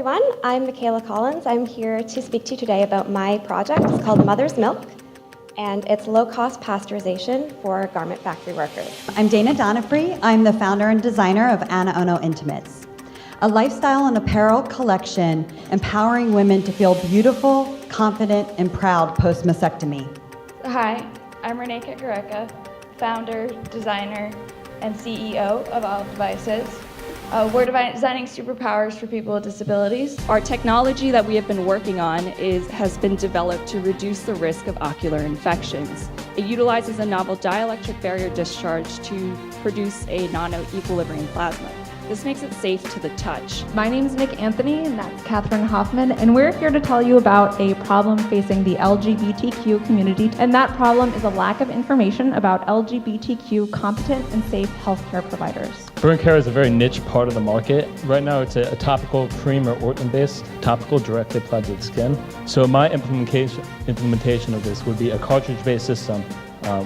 everyone. I'm Michaela Collins. I'm here to speak to you today about my project. It's called Mother's Milk, and it's low-cost pasteurization for garment factory workers. I'm Dana Donifrey. I'm the founder and designer of Ana Ono Intimates, a lifestyle and apparel collection empowering women to feel beautiful, confident, and proud post-mastectomy. Hi, I'm Renee Kakareka, founder, designer, and CEO of Olive Devices. We're designing superpowers for people with disabilities. Our technology that we have been working on has been developed to reduce the risk of ocular infections. It utilizes a novel dielectric barrier discharge to produce a non-equilibrium plasma. This makes it safe to the touch. My name is Nick Anthony, and that's Catherine Hoffman, and we're here to tell you about a problem facing the LGBTQ community, and that problem is a lack of information about LGBTQ competent and safe healthcare providers. Burn care is a very niche part of the market. Right now it's a topical cream or ointment-based topical directly applied to the skin. So my implementation of this would be a cartridge-based system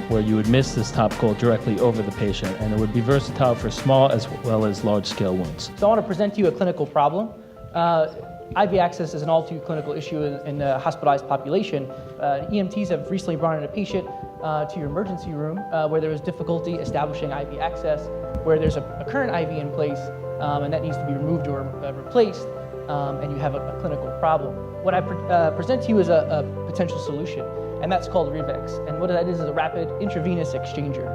where you would mist this topical directly over the patient, and it would be versatile for small as well as large-scale wounds. So I want to present to you a clinical problem. IV access is an all too clinical issue in the hospitalized population. EMTs have recently brought in a patient to your emergency room where there was difficulty establishing IV access, where there's a current IV in place and that needs to be removed or replaced, and you have a clinical problem. What I present to you is a potential solution, and that's called Rivex. And what that is a rapid intravenous exchanger.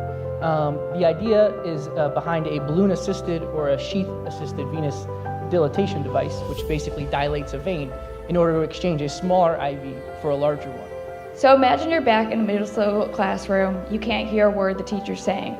The idea is behind a balloon-assisted or a sheath-assisted venous dilatation device, which basically dilates a vein in order to exchange a smaller IV for a larger one. So imagine you're back in a middle school classroom. You can't hear a word the teacher's saying.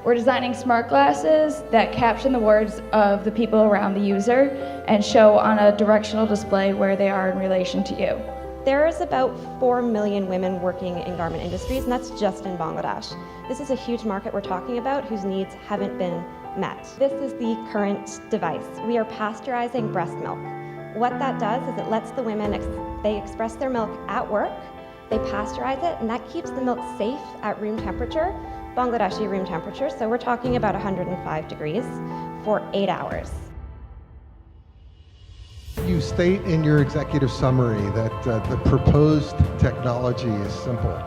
We're designing smart glasses that caption the words of the people around the user and show on a directional display where they are in relation to you. There's about 4 million women working in garment industries, and that's just in Bangladesh. This is a huge market we're talking about whose needs haven't been met. This is the current device. We are pasteurizing breast milk. What that does is it lets the women, they express their milk at work, they pasteurize it, and that keeps the milk safe at room temperature, Bangladeshi room temperature, so we're talking about 105 degrees for 8 hours. You state in your executive summary that the proposed technology is simple.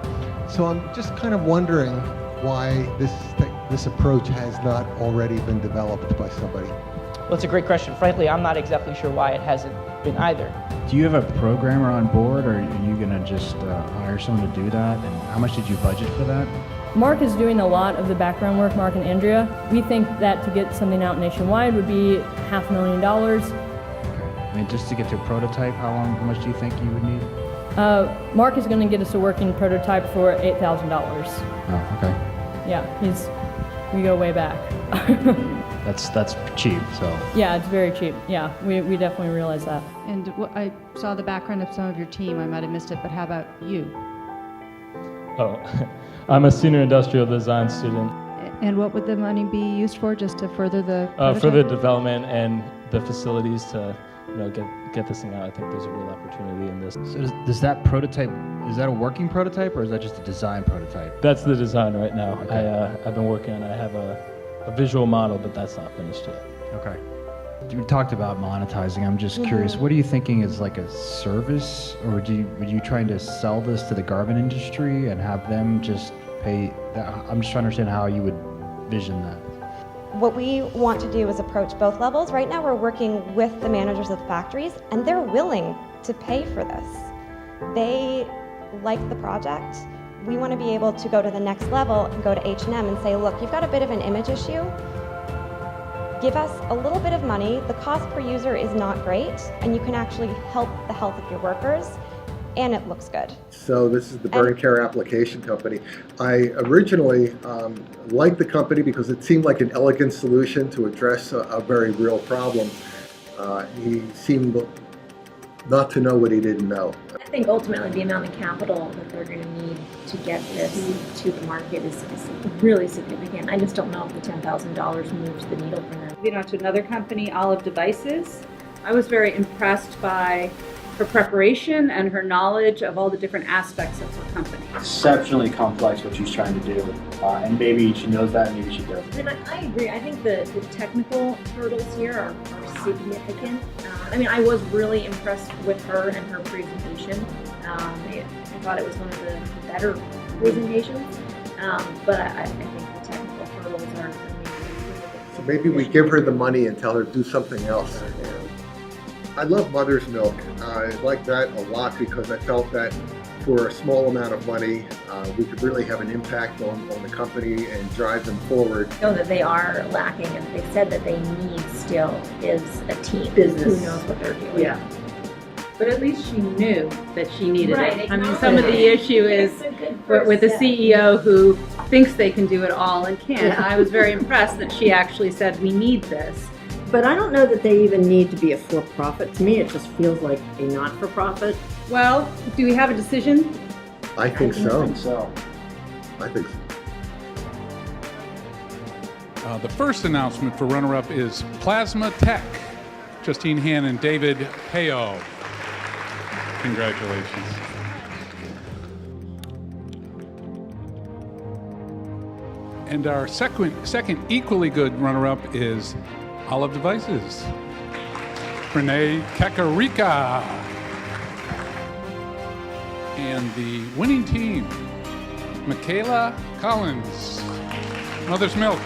So I'm just kind of wondering why this approach has not already been developed by somebody. Well, it's a great question. Frankly, I'm not exactly sure why it hasn't been either. Do you have a programmer on board, or are you going to just hire someone to do that? And how much did you budget for that? Mark is doing a lot of the background work, Mark and Andrea. We think that to get something out nationwide would be $500,000. Okay. I mean, just to get to a prototype, how much do you think you would need? Mark is going to get us a working prototype for $8,000. Oh, okay. Yeah, we go way back. That's cheap, so. Yeah, it's very cheap. Yeah, we definitely realize that. And I saw the background of some of your team. I might have missed it, but how about you? Oh, I'm a senior industrial design student. And what would the money be used for, just to further the for the development and the facilities to get this thing out. I think there's a real opportunity in this. So does that prototype, is that a working prototype, or is that just a design prototype? That's the design right now. Okay. I've been working on it. I have a visual model, but that's not finished yet. Okay. You talked about monetizing. I'm just curious, what are you thinking is like a service, or would you trying to sell this to the garment industry and have them just pay that? I'm just trying to understand how you would vision that. What we want to do is approach both levels. Right now we're working with the managers of the factories, and they're willing to pay for this. They like the project. We want to be able to go to the next level and go to H&M and say, look, you've got a bit of an image issue. Give us a little bit of money. The cost per user is not great, and you can actually help the health of your workers, and it looks good. So this is the Burn Care Application Company. I originally liked the company because it seemed like an elegant solution to address a very real problem. He seemed not to know what he didn't know. I think ultimately the amount of capital that they're going to need to get this to the market is really significant. I just don't know if the $10,000 moves the needle for them. Moving on to another company, Olive Devices. I was very impressed by her preparation and her knowledge of all the different aspects of her company. Exceptionally complex what she's trying to do, and maybe she knows that, maybe she doesn't. I agree. I think the technical hurdles here are significant. I mean, I was really impressed with her and her presentation. I thought it was one of the better presentations, but I think the technical hurdles are So maybe we give her the money and tell her to do something else. I love Mother's Milk. I like that a lot because I felt that for a small amount of money, we could really have an impact on the company and drive them forward. know that they are lacking, and they said that they need still is a team Business. who knows what they're doing. Yeah. But at least she knew that she needed Right, it. I mean, some of the issue is with the CEO who thinks they can do it all and can't. Yeah. I was very impressed that she actually said, we need this. But I don't know that they even need to be a for-profit. To me, it just feels like a not-for-profit. Well, do we have a decision? I think so. I think so. The first announcement for runner-up is Plasma Tech. Justine Han and David Payo. Congratulations. And our second equally good runner-up is Olive Devices. Renee Kakarika. And the winning team, Michaela Collins, Mother's Milk.